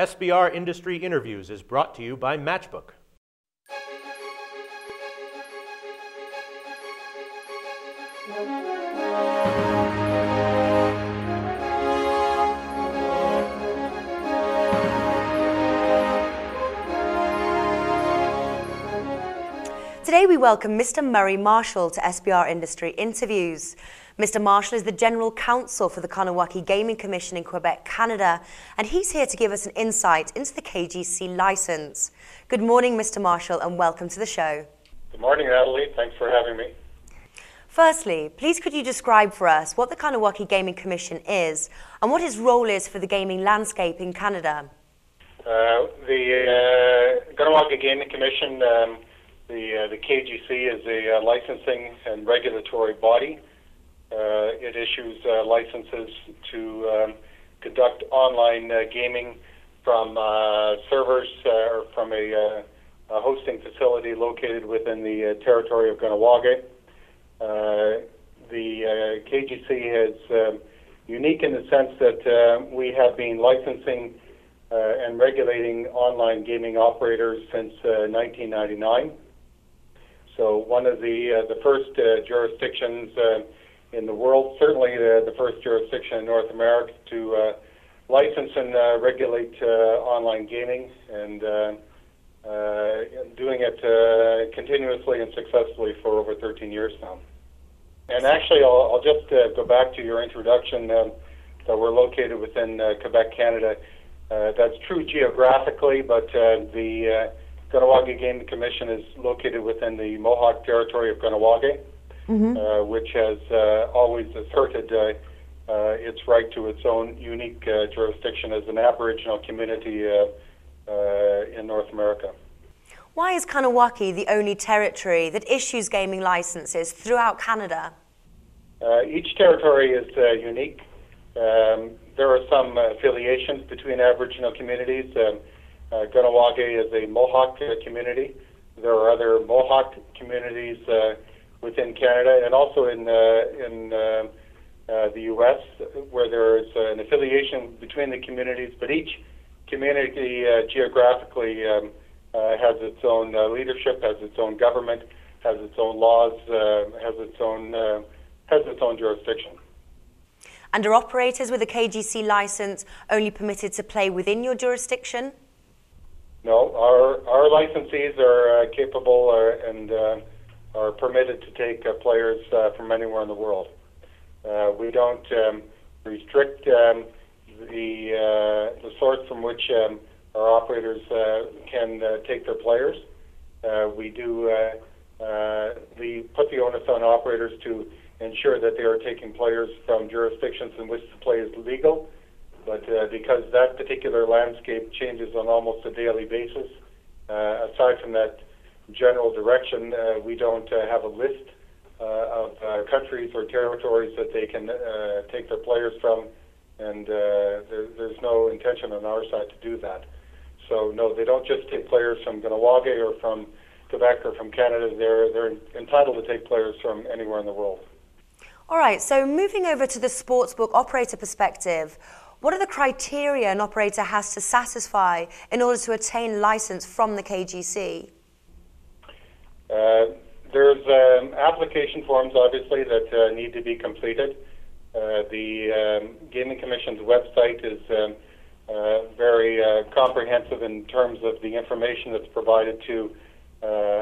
SBR Industry Interviews is brought to you by Matchbook. Today we welcome Mr. Murray Marshall to SBR Industry Interviews. Mr. Marshall is the General Counsel for the Kahnawake Gaming Commission in Quebec, Canada, and he's here to give us an insight into the KGC license. Good morning, Mr. Marshall, and welcome to the show. Good morning, Natalie. Thanks for having me. Firstly, please could you describe for us what the Kahnawake Gaming Commission is and what its role is for the gaming landscape in Canada? The Kahnawake Gaming Commission, the KGC, is a licensing and regulatory body. It issues licenses to conduct online gaming from servers or from a hosting facility located within the territory of Kahnawake. The KGC is unique in the sense that we have been licensing and regulating online gaming operators since 1999. So one of the first jurisdictions in the world, certainly the first jurisdiction in North America to license and regulate online gaming, and doing it continuously and successfully for over 13 years now. And actually, I'll just go back to your introduction that we're located within Quebec, Canada. That's true geographically, but the Kahnawake Gaming Commission is located within the Mohawk territory of Kahnawake, which has always asserted its right to its own unique jurisdiction as an Aboriginal community in North America. Why is Kahnawake the only territory that issues gaming licenses throughout Canada? Each territory is unique. There are some affiliations between Aboriginal communities. Kahnawake is a Mohawk community. There are other Mohawk communities within Canada and also in the U.S. where there is an affiliation between the communities, but each community geographically has its own leadership, has its own government, has its own laws, has its own jurisdiction. And are operators with a KGC license only permitted to play within your jurisdiction? No, our licensees are capable and are permitted to take players from anywhere in the world. We don't restrict the source from which our operators can take their players. We put the onus on operators to ensure that they are taking players from jurisdictions in which the play is legal. But because that particular landscape changes on almost a daily basis, aside from that general direction, we don't have a list of countries or territories that they can take their players from, and there's no intention on our side to do that. So no, they don't just take players from Kahnawake or from Quebec or from Canada. They're entitled to take players from anywhere in the world. All right, so moving over to the Sportsbook operator perspective, what are the criteria an operator has to satisfy in order to attain license from the KGC? There's application forms, obviously, that need to be completed. The Gaming Commission's website is very comprehensive in terms of the information that's provided to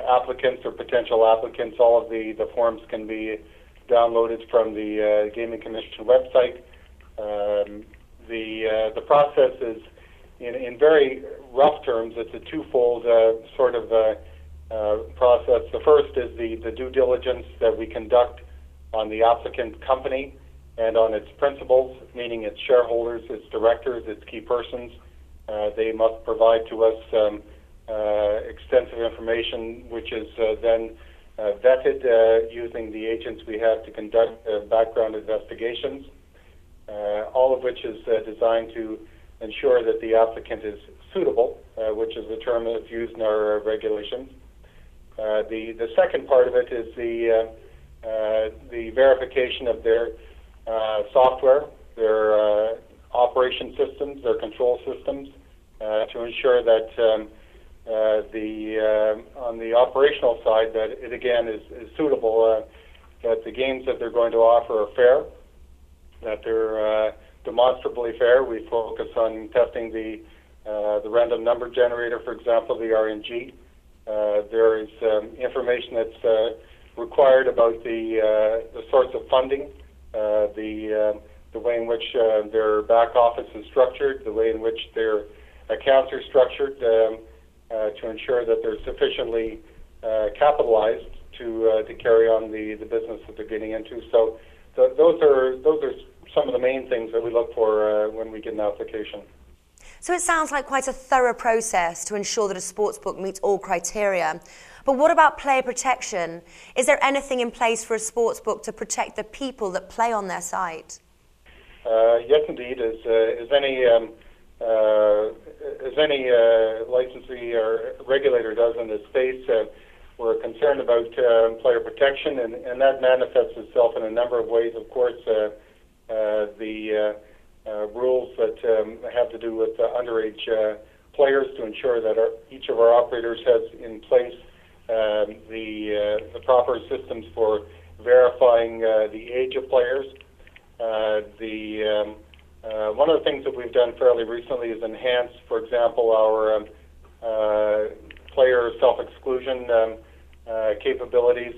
applicants or potential applicants. All of the forms can be downloaded from the Gaming Commission website. The process is, in very rough terms, it's a twofold sort of process. The first is the due diligence that we conduct on the applicant company and on its principals, meaning its shareholders, its directors, its key persons. They must provide to us extensive information, which is then vetted using the agents we have to conduct background investigations, all of which is designed to ensure that the applicant is suitable, which is a term that's used in our regulations. The second part of it is the verification of their software, their operation systems, their control systems, to ensure that on the operational side, that it again is suitable, that the games that they're going to offer are fair, that they're demonstrably fair. We focus on testing the random number generator, for example, the RNG. There is information that's required about the source of funding, the way in which their back office is structured, the way in which their accounts are structured, to ensure that they're sufficiently capitalized to carry on the business that they're getting into. So those are some of the main things that we look for when we get an application. So it sounds like quite a thorough process to ensure that a sportsbook meets all criteria. But what about player protection? Is there anything in place for a sportsbook to protect the people that play on their site? Yes, indeed. As any licensee or regulator does in this space, we're concerned about player protection, and that manifests itself in a number of ways. Of course, the rules that have to do with underage players, to ensure that each of our operators has in place the proper systems for verifying the age of players. One of the things that we've done fairly recently is enhance, for example, our player self-exclusion capabilities.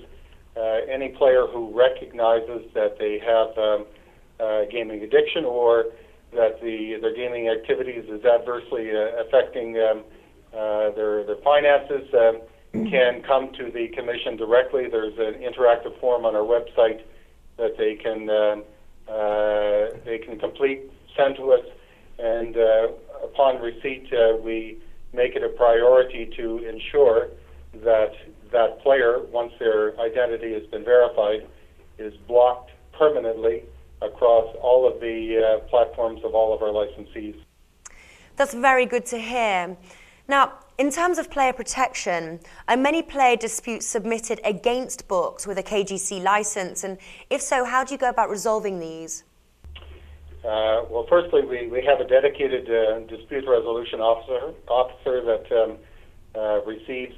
Any player who recognizes that they have gaming addiction, or that their gaming activities is adversely affecting their finances, can come to the Commission directly. There's an interactive form on our website that they can complete, send to us, and upon receipt, we make it a priority to ensure that that player, once their identity has been verified, is blocked permanently across all of the platforms of all of our licensees. That's very good to hear. Now, in terms of player protection, are many player disputes submitted against books with a KGC license? And if so, how do you go about resolving these? Well, firstly, we have a dedicated dispute resolution officer that receives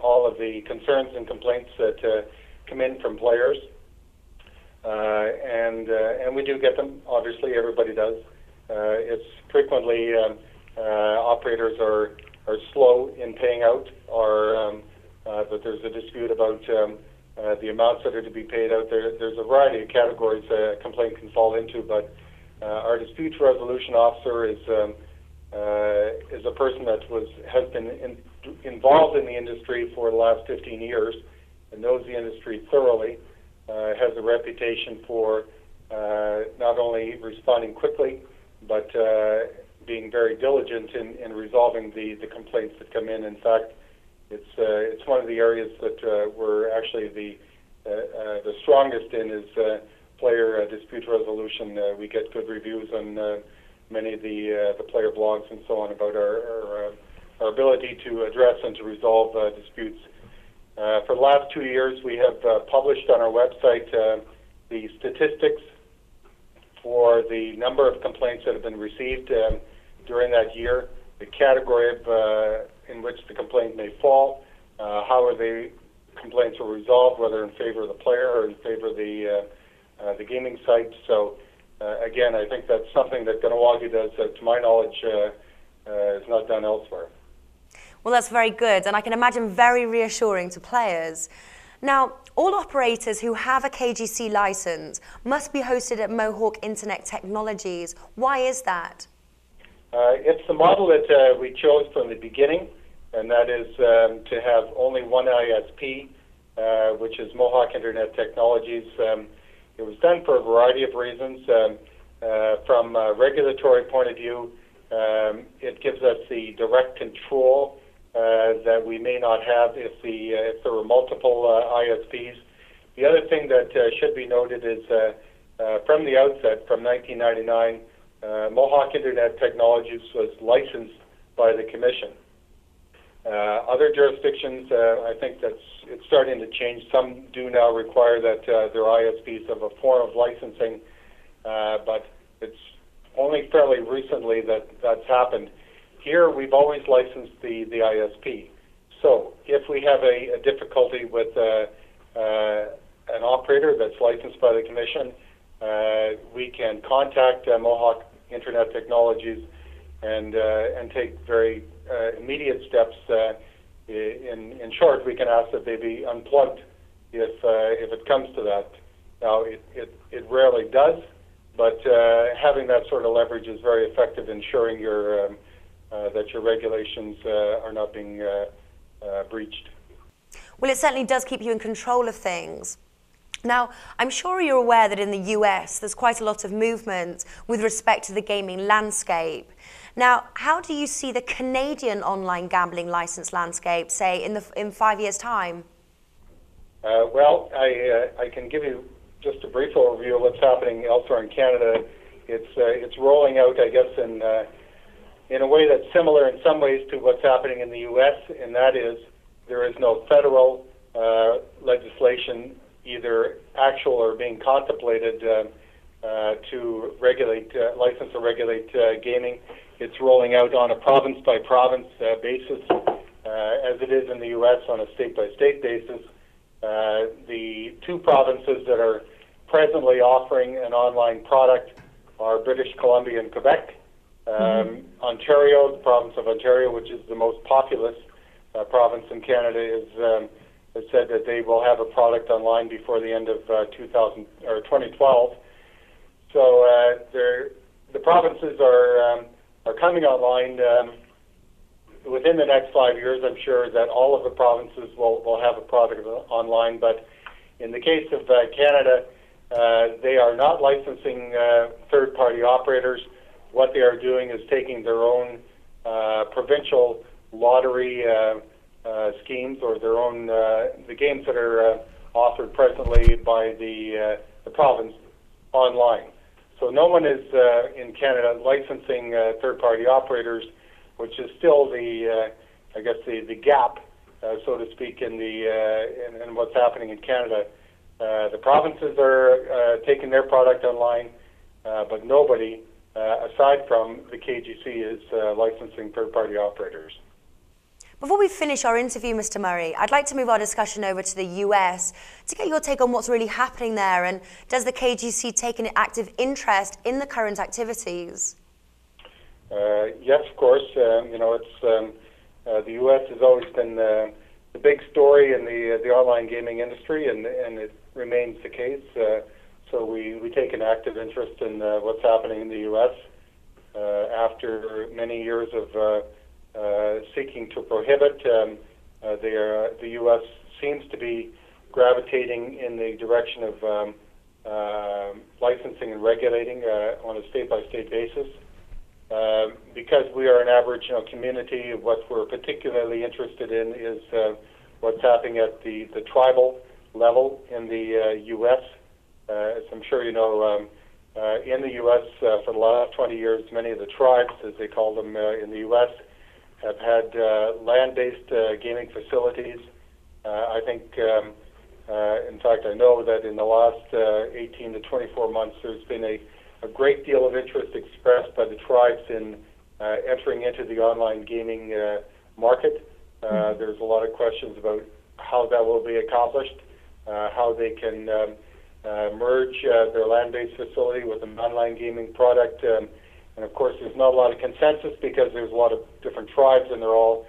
all of the concerns and complaints that come in from players. And we do get them. Obviously, everybody does. It's frequently operators are slow in paying out, or that there's a dispute about the amounts that are to be paid out. There's a variety of categories a complaint can fall into, but our dispute resolution officer is a person that has been involved in the industry for the last 15 years and knows the industry thoroughly. Has a reputation for not only responding quickly, but being very diligent in resolving the complaints that come in. In fact, it's one of the areas that we're actually the strongest in is player dispute resolution. We get good reviews on many of the player blogs and so on about our ability to address and to resolve disputes. For the last 2 years, we have published on our website the statistics for the number of complaints that have been received during that year, the category in which the complaint may fall, how the complaints were resolved, whether in favor of the player or in favor of the gaming site. So, again, I think that's something that Kahnawake does that, to my knowledge, is not done elsewhere. Well, that's very good, and I can imagine very reassuring to players. Now, all operators who have a KGC license must be hosted at Mohawk Internet Technologies. Why is that? It's the model that we chose from the beginning, and that is to have only one ISP, which is Mohawk Internet Technologies. It was done for a variety of reasons. From a regulatory point of view, it gives us the direct control that we may not have if there were multiple ISPs. The other thing that should be noted is from the outset, from 1999, Mohawk Internet Technologies was licensed by the Commission. Other jurisdictions, I think it's starting to change. Some do now require that their ISPs have a form of licensing, but it's only fairly recently that that's happened. here we've always licensed the ISP. So if we have a difficulty with an operator that's licensed by the Commission, we can contact Mohawk Internet Technologies and take very immediate steps. In short, we can ask that they be unplugged if it comes to that. Now, it rarely does, but having that sort of leverage is very effective in ensuring that your regulations are not being breached. Well, it certainly does keep you in control of things. Now, I'm sure you're aware that in the US, there's quite a lot of movement with respect to the gaming landscape. Now, how do you see the Canadian online gambling license landscape, say, in 5 years' time? Well, I can give you just a brief overview of what's happening elsewhere in Canada. It's rolling out, I guess, in a way that's similar in some ways to what's happening in the U.S., and that is there is no federal legislation, either actual or being contemplated, to regulate, license or regulate gaming. It's rolling out on a province-by-province basis, as it is in the U.S. on a state-by-state basis. The two provinces that are presently offering an online product are British Columbia and Quebec. Ontario, the province of Ontario, which is the most populous province in Canada, has said that they will have a product online before the end of 2012. So the provinces are coming online within the next 5 years. I'm sure that all of the provinces will have a product online, but in the case of Canada, they are not licensing third-party operators. What they are doing is taking their own provincial lottery schemes, or their own the games that are offered presently by the province online. So no one is in Canada licensing third-party operators, which is still the I guess the gap, so to speak, in what's happening in Canada. The provinces are taking their product online, but nobody, aside from the KGC, is licensing third-party operators. Before we finish our interview, Mr. Murray, I'd like to move our discussion over to the US to get your take on what's really happening there, and does the KGC take an active interest in the current activities? Yes, of course. It's the U.S. has always been the big story in the online gaming industry, and it remains the case. So we take an active interest in what's happening in the U.S. After many years of seeking to prohibit, the U.S. seems to be gravitating in the direction of licensing and regulating on a state-by-state basis. Because we are an Aboriginal community, what we're particularly interested in is what's happening at the tribal level in the U.S. As I'm sure you know, in the U.S. For the last 20 years, many of the tribes, as they call them in the U.S., have had land-based gaming facilities. I think, in fact, I know that in the last 18 to 24 months, there's been a great deal of interest expressed by the tribes in entering into the online gaming market. There's a lot of questions about how that will be accomplished, how they can merge their land-based facility with an online gaming product. And of course, there's not a lot of consensus because there's a lot of different tribes, and they're all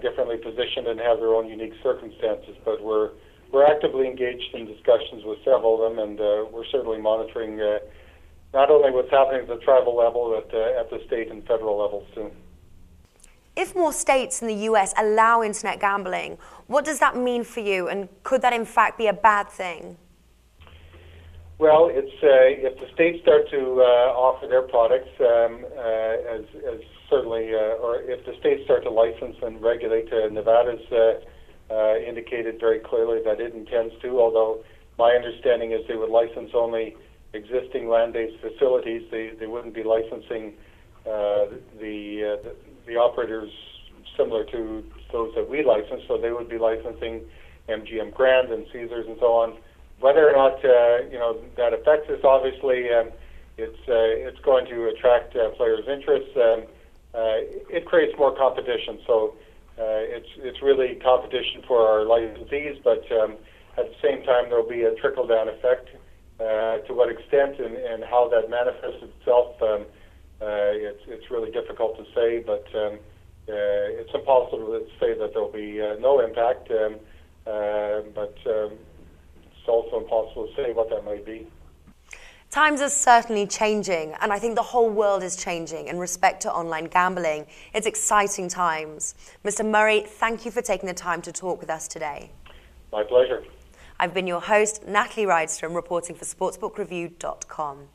differently positioned and have their own unique circumstances. But we're actively engaged in discussions with several of them, and we're certainly monitoring not only what's happening at the tribal level, but at the state and federal levels too. If more states in the US allow internet gambling, what does that mean for you, and could that in fact be a bad thing? Well, it's if the states start to offer their products, as certainly, or if the states start to license and regulate, Nevada's indicated very clearly that it intends to, although my understanding is they would license only existing land-based facilities. They wouldn't be licensing the operators similar to those that we license, so they would be licensing MGM Grand and Caesars and so on. Whether or not that affects us, obviously, it's going to attract players' interest. it creates more competition. So it's really competition for our licensees, but at the same time there will be a trickle-down effect. To what extent and how that manifests itself, it's really difficult to say, but it's impossible to say that there will be no impact, but it's also impossible to say what that might be. Times are certainly changing, and I think the whole world is changing in respect to online gambling. It's exciting times. Mr. Murray, thank you for taking the time to talk with us today. My pleasure. I've been your host, Natalie Rydström, reporting for sportsbookreview.com.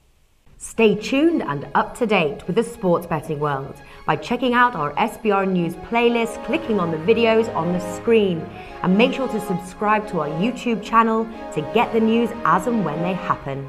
Stay tuned and up to date with the sports betting world by checking out our SBR News playlist, clicking on the videos on the screen, and make sure to subscribe to our YouTube channel to get the news as and when they happen.